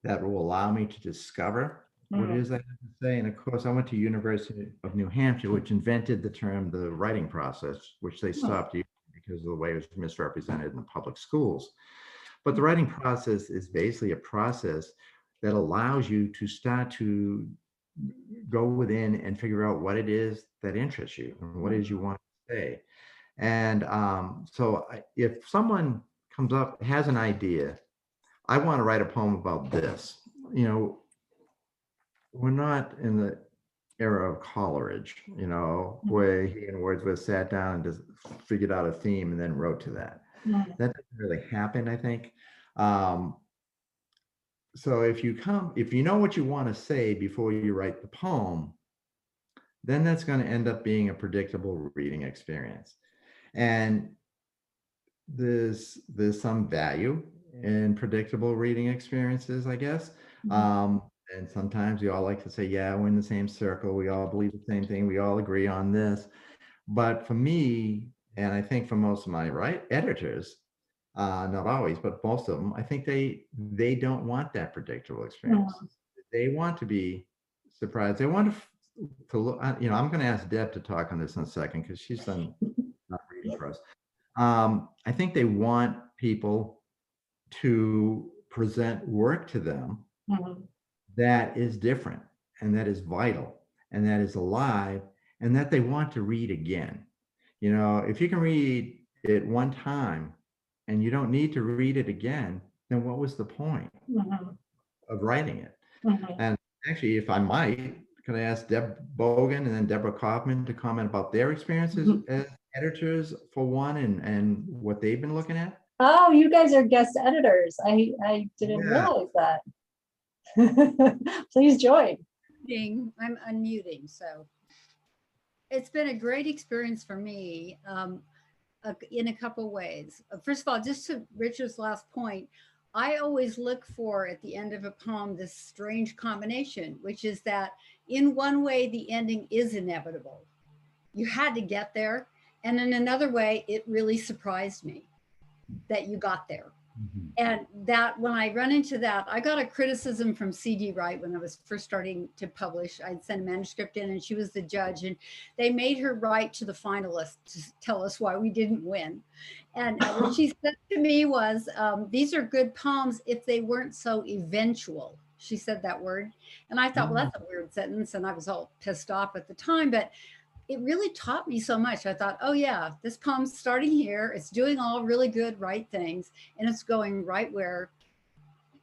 that will allow me to discover what it is I have to say. And of course, I went to University of New Hampshire, which invented the term, the writing process, which they stopped using because of the way it was misrepresented in the public schools. But the writing process is basically a process that allows you to start to go within and figure out what it is that interests you and what it is you want to say. And so if someone comes up, has an idea, I want to write a poem about this, we're not in the era of Coleridge, where he and Wordsworth sat down and just figured out a theme and then wrote to that. That doesn't really happen, I think. So if you know what you want to say before you write the poem, then that's going to end up being a predictable reading experience. And there's some value in predictable reading experiences, I guess. And sometimes we all like to say, yeah, we're in the same circle. We all believe the same thing. We all agree on this. But for me, and I think for most of my editors, not always, but most of them, I think they don't want that predictable experience. They want to be surprised. They want to look. I'm going to ask Deb to talk on this in a second because she's done reading for us. I think they want people to present work to them that is different and that is vital and that is alive and that they want to read again. If you can read it one time and you don't need to read it again, then what was the point of writing it? And actually, if I might, can I ask Deb Bogan and then Deborah Kaufman to comment about their experiences as editors for one and what they've been looking at? Oh, you guys are guest editors. I didn't realize that. Please join. I'm unmuting, so it's been a great experience for me in a couple ways. First of all, just to Richard's last point, I always look for at the end of a poem this strange combination, which is that in one way the ending is inevitable. You had to get there, and in another way it really surprised me that you got there. And that when I run into that, I got a criticism from C.D. Wright when I was first starting to publish. I'd sent a manuscript in and she was the judge, and they made her write to the finalists to tell us why we didn't win. And what she said to me was, these are good poems if they weren't so eventual. She said that word. And I thought, well, that's a weird sentence. And I was all pissed off at the time, but it really taught me so much. I thought, oh yeah, this poem's starting here. It's doing all really good, right things. And it's going right where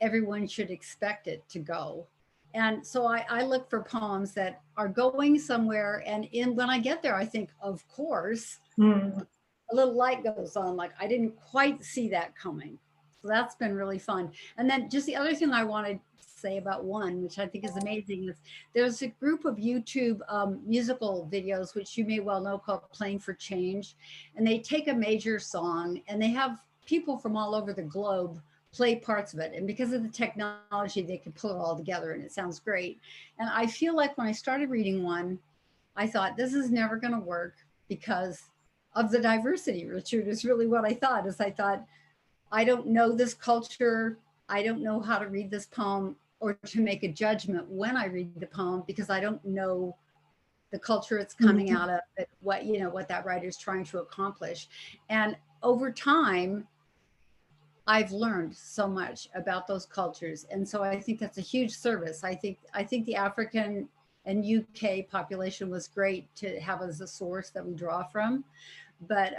everyone should expect it to go. And so I look for poems that are going somewhere. And when I get there, I think, of course, a little light goes on. Like, I didn't quite see that coming. So that's been really fun. And then just the other thing I wanted to say about one, which I think is amazing, is there's a group of YouTube musical videos, which you may well know, called Playing for Change. And they take a major song and they have people from all over the globe play parts of it. And because of the technology, they can pull it all together and it sounds great. And I feel like when I started reading one, I thought, this is never going to work because of the diversity, Richard, is really what I thought. I thought, I don't know this culture. I don't know how to read this poem or to make a judgment when I read the poem because I don't know the culture it's coming out of, what that writer is trying to accomplish. And over time, I've learned so much about those cultures. And so I think that's a huge service. I think the African and UK population was great to have as a source that we draw from. But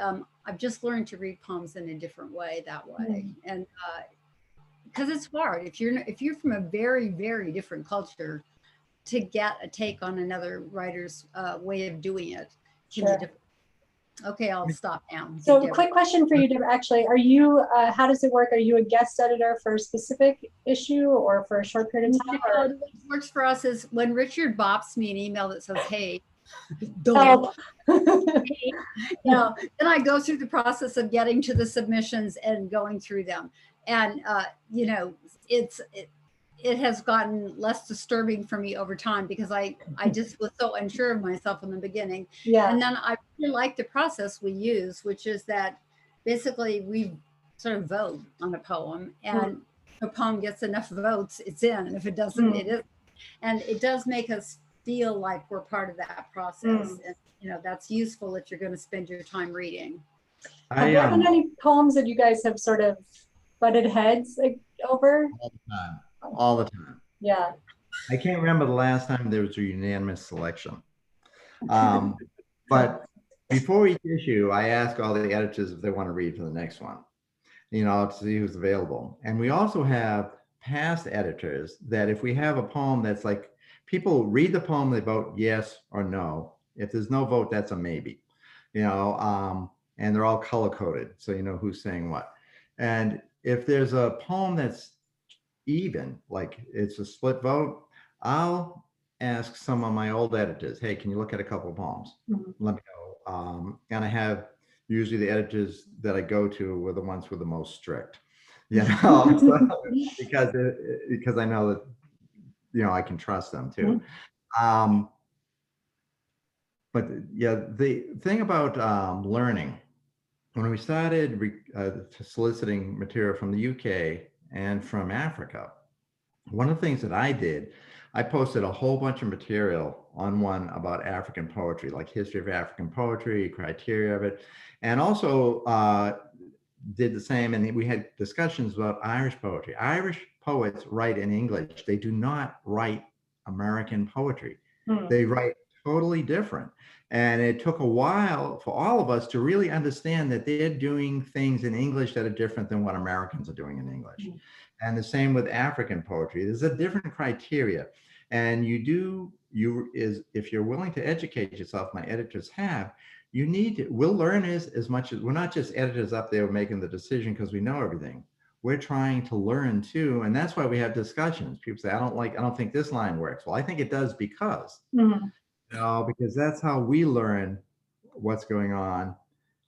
I've just learned to read poems in a different way that way. And because it's hard if you're from a very, very different culture to get a take on another writer's way of doing it. Sure. Okay, I'll stop now. So a quick question for you, Deborah. Actually, are you, how does it work? Are you a guest editor for a specific issue or for a short period of time? What works for us is when Richard bops me an email that says, hey, help. Then I go through the process of getting to the submissions and going through them. And, it has gotten less disturbing for me over time because I just was so unsure of myself in the beginning. Yeah. And then I really like the process we use, which is that basically we sort of vote on a poem, and if a poem gets enough votes, it's in. And if it doesn't, it isn't. And it does make us feel like we're part of that process. And, that's useful if you're going to spend your time reading. Have there been any poems that you guys have sort of butted heads over? All the time. Yeah. I can't remember the last time there was a unanimous selection. But before each issue, I ask all the editors if they want to read for the next one, to see who's available. And we also have past editors that if we have a poem that's like, people read the poem, they vote yes or no. If there's no vote, that's a maybe, and they're all color coded, so you know who's saying what. And if there's a poem that's even, like it's a split vote, I'll ask some of my old editors, hey, can you look at a couple of poems? Mhm. Let me know. And I have usually the editors that I go to were the ones who are the most strict, you know, so, because I know that, you know, I can trust them too. But yeah, the thing about learning, when we started soliciting material from the UK and from Africa, one of the things that I did, I posted a whole bunch of material on one about African poetry, like history of African poetry, criteria of it, and also did the same. And we had discussions about Irish poetry. Irish poets write in English. They do not write American poetry. They write totally different. And it took a while for all of us to really understand that they're doing things in English that are different than what Americans are doing in English. And the same with African poetry. There's a different criteria. And if you're willing to educate yourself, my editors have, you need to, we'll learn as much as, we're not just editors up there making the decision because we know everything. We're trying to learn too. And that's why we have discussions. People say, I don't think this line works. Well, I think it does because, no, because that's how we learn what's going on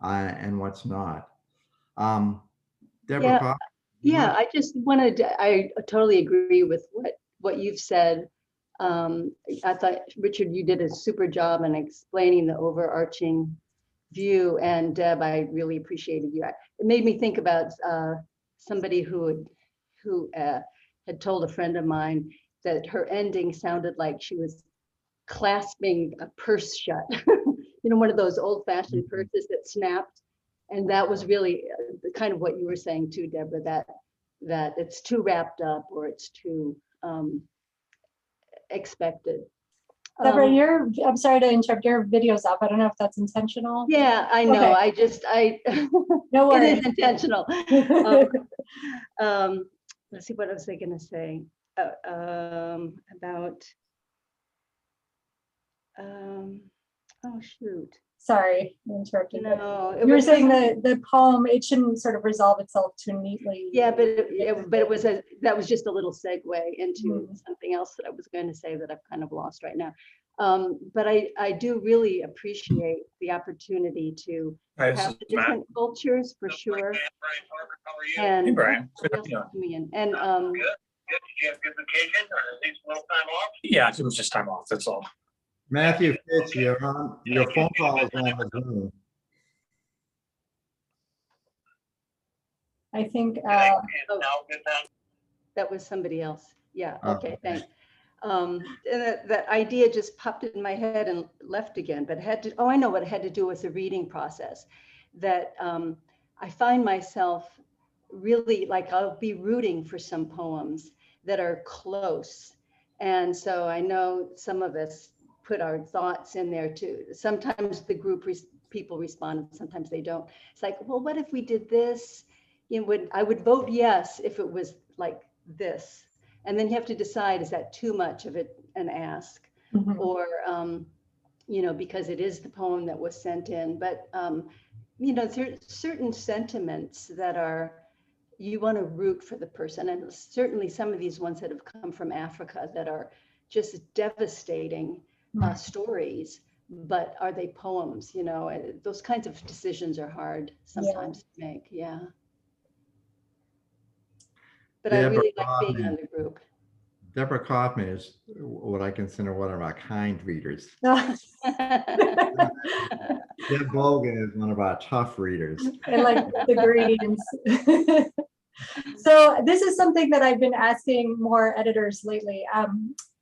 and what's not. Deborah, Yeah. Yeah, I just wanted to, I totally agree with what you've said. I thought, Richard, you did a super job in explaining the overarching view, and Deb, I really appreciated you. It made me think about somebody who had told a friend of mine that her ending sounded like she was clasping a purse shut. You know, one of those old-fashioned purses that snapped. And that was really kind of what you were saying too, Deborah, that it's too wrapped up or it's too expected. Deborah, I'm sorry to interrupt, your video's up. I don't know if that's intentional. Yeah, I know. Okay. No worries. It is intentional. Let's see, what else was I going to say about, oh shoot. Sorry, I interrupted. No, you were saying the poem, it shouldn't sort of resolve itself too neatly. Yeah, but that was just a little segue into something else that I was going to say that I've kind of lost right now. But I do really appreciate the opportunity to have the different cultures for sure. And hey, Brian. and Did you have good vacation or at least a little time off? Yeah, it was just time off. That's all. Matthew Fitz, your phone call is on the Zoom. I think that was somebody else. Yeah. Okay. Thanks. That idea just popped in my head and left again, but it had to. Oh, I know what it had to do with the reading process. That I find myself really like I'll be rooting for some poems that are close, and so I know some of us put our thoughts in there too. Sometimes the group people respond, sometimes they don't. It's like, well, what if we did this? I would vote yes if it was like this. And then you have to decide, is that too much of an ask? Or, because it is the poem that was sent in. But, there's certain sentiments that you want to root for the person. And certainly some of these ones that have come from Africa that are just devastating stories, but are they poems? Those kinds of decisions are hard sometimes to make. Yeah. But I really like being on the group. Deborah Kaufman is what I consider one of our kind readers. Deb Bogan is one of our tough readers. I like the gradients. So this is something that I've been asking more editors lately.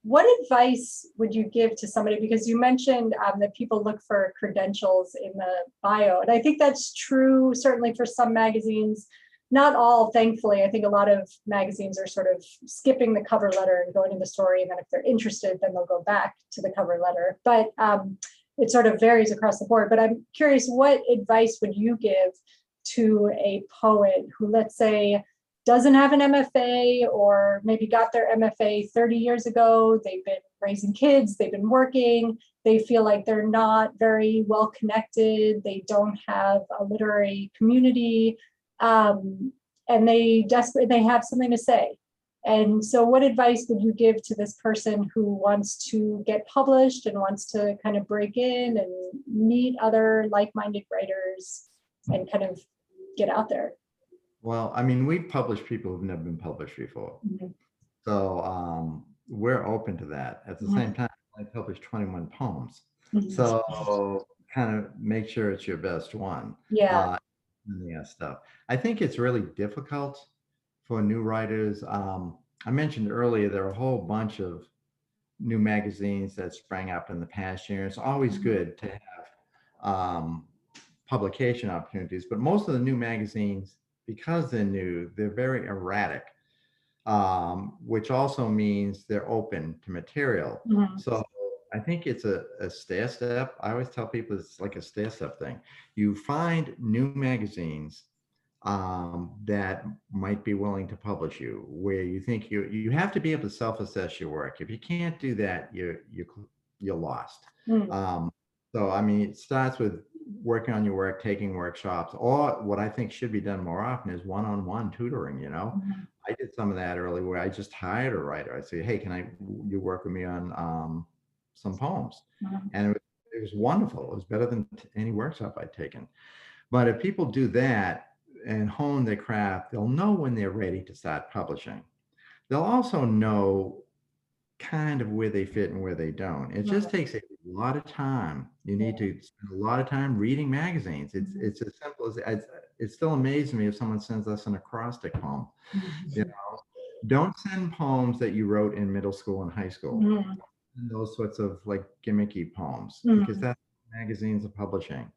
What advice would you give to somebody? Because you mentioned that people look for credentials in the bio. And I think that's true, certainly for some magazines. Not all, thankfully. I think a lot of magazines are sort of skipping the cover letter and going to the story. And then if they're interested, then they'll go back to the cover letter. But it sort of varies across the board. But I'm curious, what advice would you give to a poet who, let's say, doesn't have an MFA or maybe got their MFA 30 years ago? They've been raising kids, they've been working, they feel like they're not very well connected, they don't have a literary community. And they have something to say. And so what advice would you give to this person who wants to get published and wants to kind of break in and meet other like-minded writers and kind of get out there? Well, I mean, we publish people who've never been published before. Mhm. So we're open to that. At the same time, I published 21 poems. Mhm. So kind of make sure it's your best one. Yeah. And the stuff. I think it's really difficult for new writers. I mentioned earlier, there are a whole bunch of new magazines that sprang up in the past year. It's always good to have publication opportunities, but most of the new magazines, because they're new, they're very erratic, which also means they're open to material. Mhm. So I think it's a stair step. I always tell people it's like a stair step thing. You find new magazines that might be willing to publish you, where you think you have to be able to self-assess your work. If you can't do that, you're lost. Mm. So I mean, it starts with working on your work, taking workshops, or what I think should be done more often is one-on-one tutoring. Mhm. I did some of that early, where I just hired a writer. I say, hey, you work with me on some poems? Mhm. And it was wonderful. It was better than any workshop I'd taken. But if people do that and hone their craft, they'll know when they're ready to start publishing. They'll also know kind of where they fit and where they don't. It just takes a lot of time. You need to spend a lot of time reading magazines. It's as simple as it still amazes me if someone sends us an acrostic poem. You know, don't send poems that you wrote in middle school and high school. Mhm. And those sorts of like gimmicky poems, Mhm. because that's what magazines are publishing.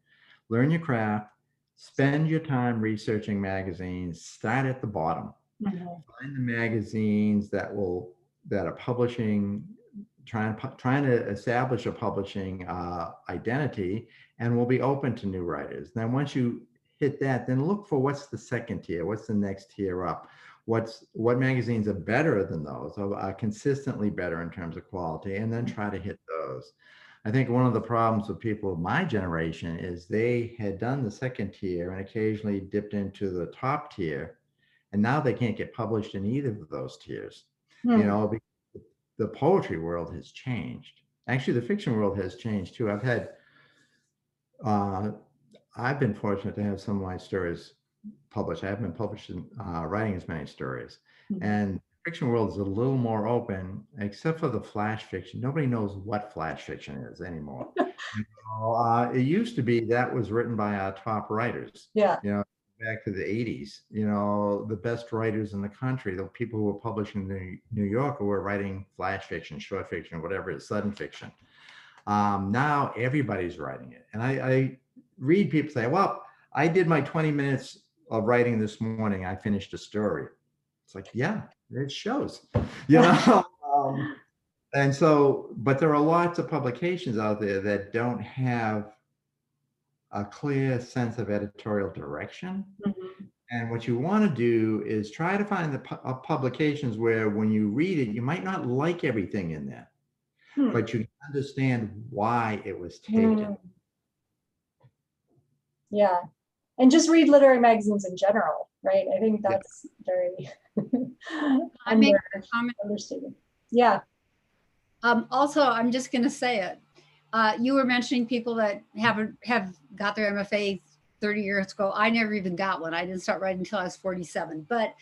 Learn your craft, spend your time researching magazines, start at the bottom. Mhm. Find the magazines that are publishing, trying to establish a publishing identity, and will be open to new writers. Then once you hit that, then look for what's the second tier, what's the next tier up, what magazines are better than those, are consistently better in terms of quality, and then try to hit those. I think one of the problems with people of my generation is they had done the second tier and occasionally dipped into the top tier, and now they can't get published in either of those tiers. Mhm. Because the poetry world has changed. Actually, the fiction world has changed too. I've been fortunate to have some of my stories published. I haven't been published in writing as many stories. Mhm. And the fiction world is a little more open, except for the flash fiction. Nobody knows what flash fiction is anymore. It used to be that was written by our top writers. Yeah. Back to the 80s, the best writers in the country, the people who were publishing in New York, who were writing flash fiction, short fiction, whatever it is, sudden fiction. Now everybody's writing it. And I read people say, well, I did my 20 minutes of writing this morning. I finished a story. It's like, yeah, it shows, and so, but there are lots of publications out there that don't have a clear sense of editorial direction. Mhm. And what you want to do is try to find the publications where when you read it, you might not like everything in there, but you understand why it was taken. Mhm. Yeah. And just read literary magazines in general, right? I think that's very I make a comment. understated. Yeah. Also, I'm just going to say it. You were mentioning people that have got their MFA 30 years ago. I never even got one. I didn't start writing until I was 47. But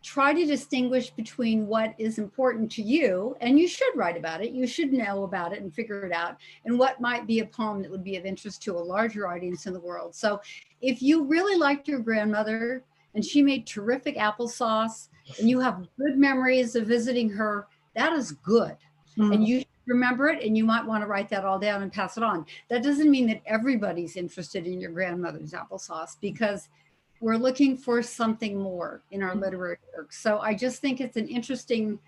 try to distinguish between what is important to you, and you should write about it. You should know about it and figure it out, and what might be a poem that would be of interest to a larger audience in the world. So if you really liked your grandmother and she made terrific applesauce and you have good memories of visiting her, that is good. And you remember it, and you might want to write that all down and pass it on. That doesn't mean that everybody's interested in your grandmother's applesauce, because we're looking for something more in our literary work. So I just think it's an interesting,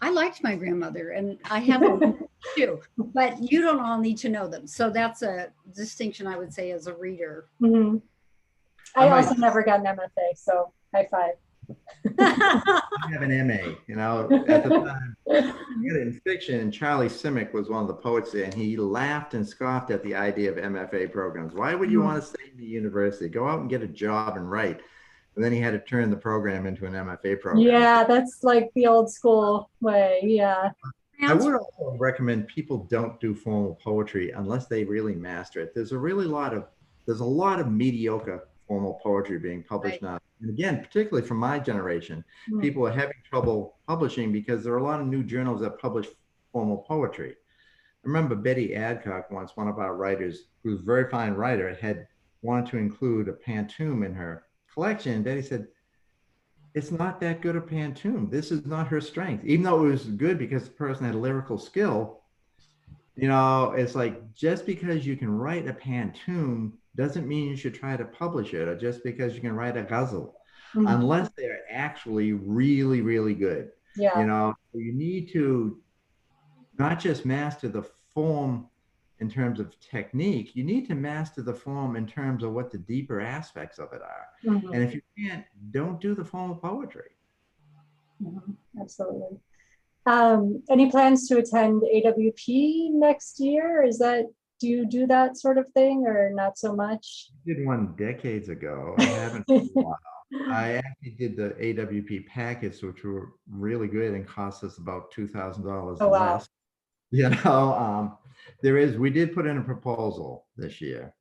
I liked my grandmother and I have them too, but you don't all need to know them. So that's a distinction I would say as a reader. Mm-hmm. I also never got an MFA, so high five. I have an MA, at the time, I got it in fiction, and Charlie Simic was one of the poets there, and he laughed and scoffed at the idea of MFA programs. Why would you want to stay in the university? Go out and get a job and write. And then he had to turn the program into an MFA program. Yeah, that's like the old school way. Yeah. I would also recommend people don't do formal poetry unless they really master it. There's a lot of mediocre formal poetry being published now. And again, particularly from my generation, people are having trouble publishing because there are a lot of new journals that publish formal poetry. I remember Betty Adcock, once one of our writers, who's a very fine writer, had wanted to include a pantoum in her collection. Betty said, it's not that good a pantoum. This is not her strength. Even though it was good because the person had lyrical skill, it's like, just because you can write a pantoum doesn't mean you should try to publish it, or just because you can write a ghazal, unless they're actually really, really good. Yeah. You need to not just master the form in terms of technique, you need to master the form in terms of what the deeper aspects of it are. And if you can't, don't do the form of poetry. Absolutely. Any plans to attend AWP next year? Do you do that sort of thing, or not so much? I did one decades ago. I haven't for a while. I actually did the AWP packets, which were really good and cost us about $2,000 Oh, wow. less. We did put in a proposal this year.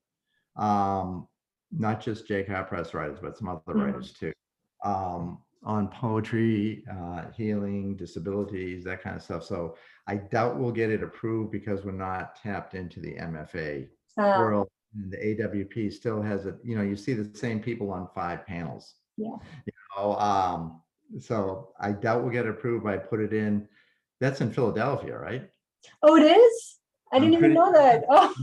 Not just JCAR Press writers, but some other writers too, on poetry, healing, disabilities, that kind of stuff. So I doubt we'll get it approved because we're not tapped into the MFA world. And the AWP still has you see the same people on 5 panels. Yeah. So I doubt we'll get it approved. I put it in. That's in Philadelphia, right? Oh, it is? I didn't even know that. Oh,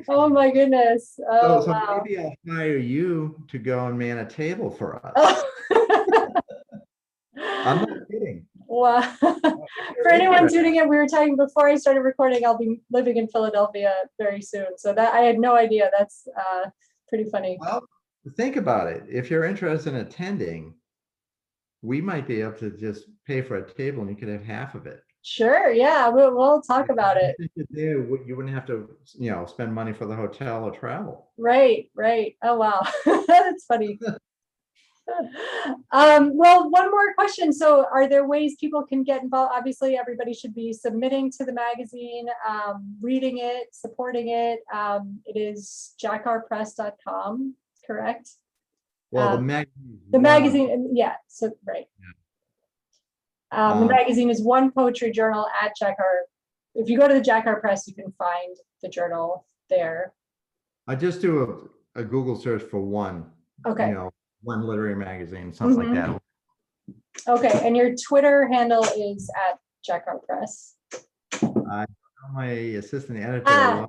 oh my goodness. Oh, so wow. maybe I'll hire you to go and man a table for us. I'm not kidding. Wow. For anyone tuning in, we were talking before I started recording, I'll be living in Philadelphia very soon. So that I had no idea. That's pretty funny. Well, think about it. If you're interested in attending, we might be able to just pay for a table and you could have half of it. Sure. Yeah, we'll talk about it. You wouldn't have to, spend money for the hotel or travel. Right. Oh, wow. That's funny. Well, one more question. So are there ways people can get involved? Obviously, everybody should be submitting to the magazine, reading it, supporting it. It is jackarpress.com, correct? Well, the magazine, yeah, so right. The magazine is one poetry journal at Jaccar. If you go to the Jaccar Press, you can find the journal there. I just do a Google search for one. Okay. One literary magazine, something like that. Okay, and your Twitter handle is at Jaccar Press. My assistant editor.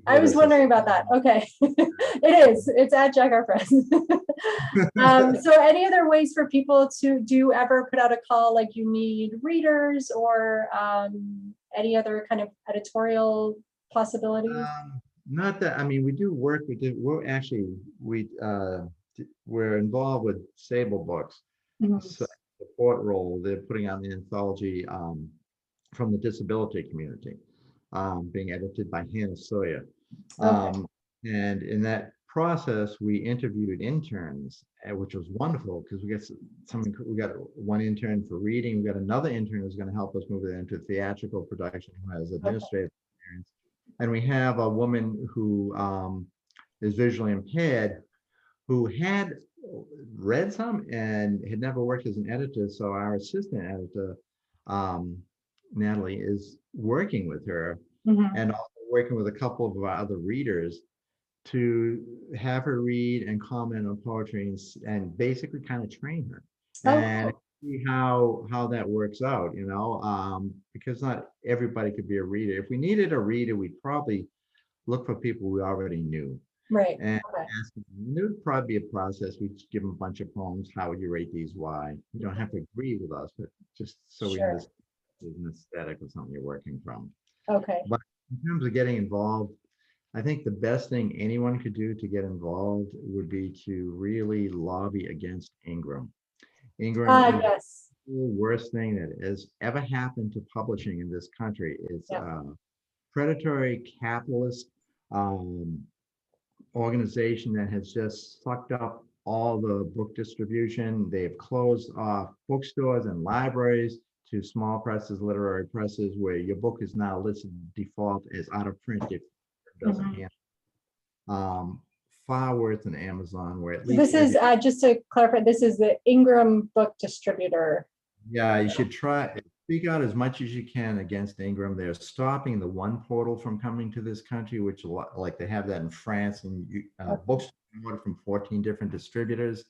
I was wondering about that. Okay, it is. It's at Jaccar Press. So any other ways for people do you ever put out a call like you need readers or any other kind of editorial possibilities? Not that, we do work. We're involved with Sable Books. Support role. They're putting out an anthology from the disability community, being edited by Hannah Sawyer. And in that process, we interviewed interns, which was wonderful because we got one intern for reading. We got another intern who's going to help us move it into theatrical production, who has administrative experience. And we have a woman who is visually impaired, who had read some and had never worked as an editor. So our assistant editor, Natalie, is working with her and also working with a couple of our other readers to have her read and comment on poetry and basically kind of train her and see how that works out, because not everybody could be a reader. If we needed a reader, we'd probably look for people we already knew. Right. And ask them. There would probably be a process. We'd give them a bunch of poems. How would you rate these? Why? You don't have to agree with us, but just so we understand an aesthetic of something you're working from. Okay. But in terms of getting involved, I think the best thing anyone could do to get involved would be to really lobby against Ingram. Ingram is the worst thing that has ever happened to publishing in this country. It's predatory capitalist organization that has just sucked up all the book distribution. They've closed off bookstores and libraries to small presses, literary presses, where your book is now listed default as out of print if it doesn't Mhm. handle. Far worse than Amazon, where at least This is, just to clarify, this is the Ingram book distributor. yeah, you should try speak out as much as you can against Ingram. They're stopping the one portal from coming to this country, which like they have that in France, and books can order from 14 different distributors.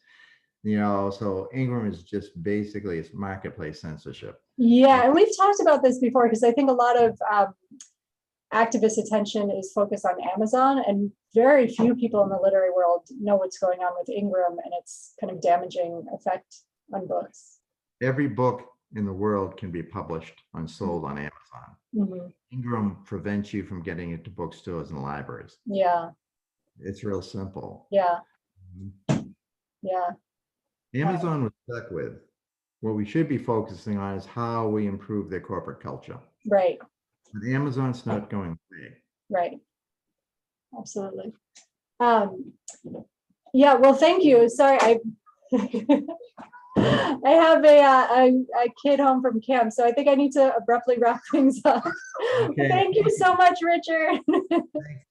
So Ingram is just basically it's marketplace censorship. Yeah, and we've talked about this before because I think a lot of activist attention is focused on Amazon, and very few people in the literary world know what's going on with Ingram and its kind of damaging effect on books. Every book in the world can be published and sold on Amazon. Mm-hmm. Ingram prevents you from getting it to bookstores and libraries. Yeah. It's real simple. Yeah. Yeah. Amazon was stuck with. What we should be focusing on is how we improve their corporate culture. Right. But Amazon's not going away. Right. Absolutely. Yeah, well, thank you. Sorry, I have a kid home from camp, so I think I need to abruptly wrap things up. Okay. Thank you so much, Richard.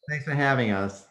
Thanks for having us.